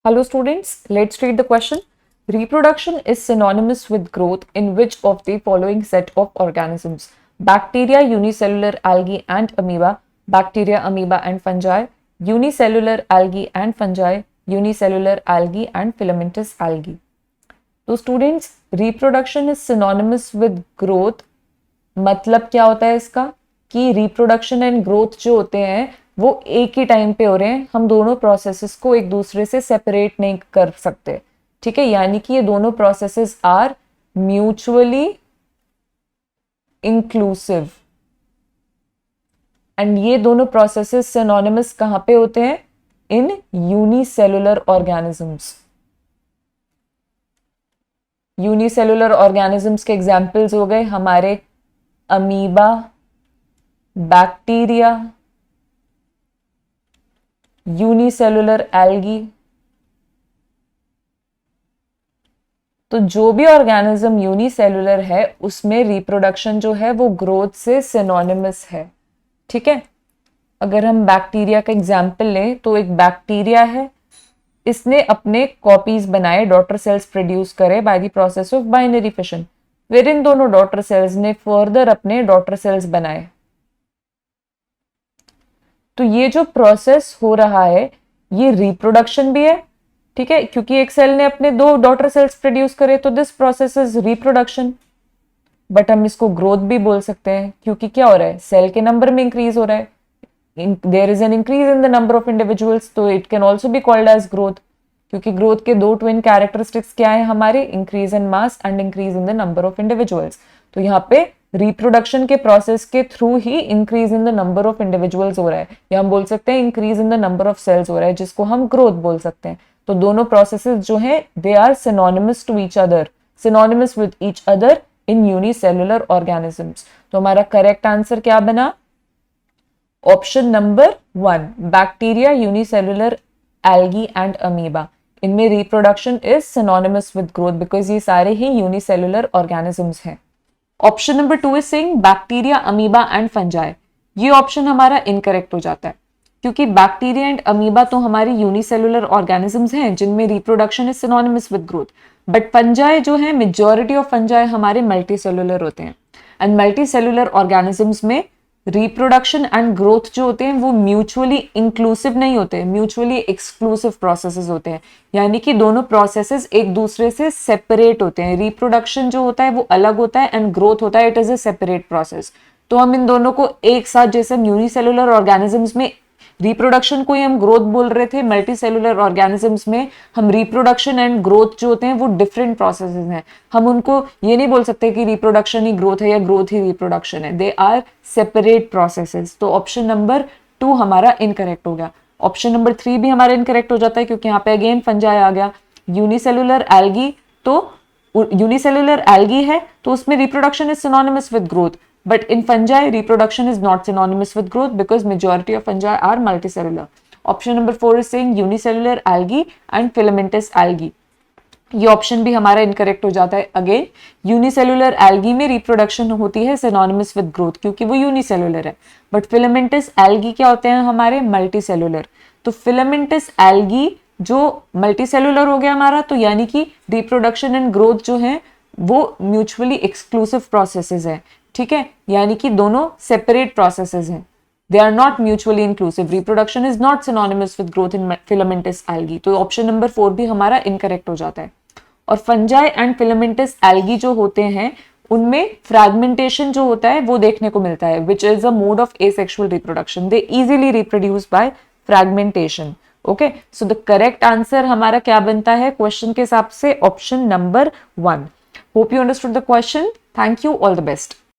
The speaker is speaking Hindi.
Hello students, let's read the question. Reproduction is synonymous with growth in which of the following set of organisms? Bacteria, unicellular algae and amoeba, bacteria, amoeba and fungi, unicellular algae and fungi, unicellular algae and filamentous algae. तो students reproduction is synonymous with growth, मतलब क्या होता है इसका कि रिप्रोडक्शन एंड ग्रोथ जो होते हैं वो एक ही टाइम पे हो रहे हैं, हम दोनों प्रोसेसेस को एक दूसरे से सेपरेट नहीं कर सकते, ठीक है। यानी कि ये दोनों processes are mutually inclusive and ये दोनों प्रोसेसेस सिनोनिमस कहां पे होते हैं? In unicellular organisms. Unicellular organisms के एग्जाम्पल्स हो गए हमारे अमीबा, बैक्टीरिया, यूनिसेलुलर एल्गी। तो जो भी ऑर्गेनिज्म यूनिसेलुलर है उसमें रिप्रोडक्शन जो है वो ग्रोथ से सिनोनिमस है, ठीक है। अगर हम बैक्टीरिया का एग्जाम्पल लें तो एक बैक्टीरिया है, इसने अपने कॉपीज बनाए, डॉटर सेल्स प्रोड्यूस करे by the process of binary fission. फिर इन दोनों डॉटर सेल्स ने फर्दर अपने डॉटर सेल्स बनाए। तो ये जो प्रोसेस हो रहा है ये रिप्रोडक्शन भी है, ठीक है, क्योंकि एक सेल ने अपने दो डॉटर सेल्स प्रोड्यूस करे तो this process is reproduction. But हम इसको ग्रोथ भी बोल सकते हैं क्योंकि क्या हो रहा है? सेल के नंबर में इंक्रीज हो रहा है, there is an increase in the number of individuals, तो it can also be called as growth, क्योंकि ग्रोथ के दो ट्विन कैरेक्टरिस्टिक्स क्या है हमारे? Increase in mass and increase in the number of individuals. तो यहाँ पे रिप्रोडक्शन के प्रोसेस के थ्रू ही increase in the number of individuals हो रहा है, या हम बोल सकते हैं increase in the number of cells हो रहा है, जिसको हम ग्रोथ बोल सकते हैं। तो दोनों प्रोसेसेस जो हैं they are synonymous to each other, synonymous with each other in unicellular organisms. तो हमारा करेक्ट आंसर क्या बना? Option number 1, bacteria, unicellular algae and amoeba. इनमें reproduction is synonymous with growth because ये सारे ही यूनिसेलुलर ऑर्गेनिजम्स हैं। Option number 2 is saying bacteria, amoeba and fungi. ये ऑप्शन हमारा इनकरेक्ट हो जाता है क्योंकि बैक्टीरिया एंड अमीबा तो हमारी यूनिसेलुलर ऑर्गेनिजम्स हैं जिनमें reproduction is synonymous with growth, but fungi जो है, मेजॉरिटी ऑफ फंजाई हमारे मल्टीसेलुलर होते हैं एंड मल्टीसेलुलर ऑर्गेनिजम्स में रिप्रोडक्शन एंड ग्रोथ जो होते हैं वो म्यूचुअली इंक्लूसिव नहीं होते, म्यूचुअली एक्सक्लूसिव प्रोसेसेस होते हैं। यानी कि दोनों प्रोसेसेस एक दूसरे से सेपरेट होते हैं। रिप्रोडक्शन जो होता है वो अलग होता है एंड ग्रोथ होता है, it is a separate process. तो हम इन दोनों को एक साथ, जैसे यूनिसेलुलर ऑर्गेनिजम्स में रिप्रोडक्शन को ही हम ग्रोथ बोल रहे थे, मल्टीसेलुलर ऑर्गेनिजम्स में हम रिप्रोडक्शन एंड ग्रोथ जो होते हैं वो डिफरेंट प्रोसेसेस हैं। हम उनको ये नहीं बोल सकते कि रिप्रोडक्शन ही ग्रोथ है या ग्रोथ ही रिप्रोडक्शन है, दे आर सेपरेट प्रोसेसेस। तो ऑप्शन नंबर 2 हमारा इनकरेक्ट हो गया। ऑप्शन नंबर 3 भी हमारा इनकरेक्ट हो जाता है क्योंकि यहाँ पे अगेन फंजाई आ गया। यूनिसेलुलर एल्गी, तो यूनिसेलुलर एल्गी है तो उसमें reproduction is synonymous with growth, but in fungi reproduction is not synonymous with growth because majority of fungi are multicellular. Option number 4 is saying unicellular algae and filamentous algae. ये ऑप्शन भी हमारा इनकरेक्ट हो जाता है। अगेन यूनिसेलुलर एल्गी में रिप्रोडक्शन होती है सिनोनिमस विद ग्रोथ क्योंकि वो यूनिसेलुलर है, बट फिलामेंटस एल्गी क्या होते हैं हमारे? मल्टीसेलुलर। तो फिलामेंटस एल्गी जो मल्टीसेलुलर हो गया हमारा, तो यानी कि रिप्रोडक्शन एंड ग्रोथ जो है वो म्यूचुअली एक्सक्लूसिव प्रोसेसेस है, ठीक है। यानी कि दोनों सेपरेट प्रोसेसेस हैं, they are not mutually inclusive. Reproduction is not synonymous with growth in filamentous algae. तो ऑप्शन नंबर 4 भी हमारा इनकरेक्ट हो जाता है। और फंजाई एंड फिलामेंटस एल्गी जो होते हैं उनमें फ्रैगमेंटेशन जो होता है वो देखने को मिलता है, which is a mode of asexual reproduction. They easily reproduce by fragmentation. Okay, so the correct answer हमारा क्या बनता है क्वेश्चन के हिसाब से? Option number 1। Hope you understood the question. Thank you, all the best.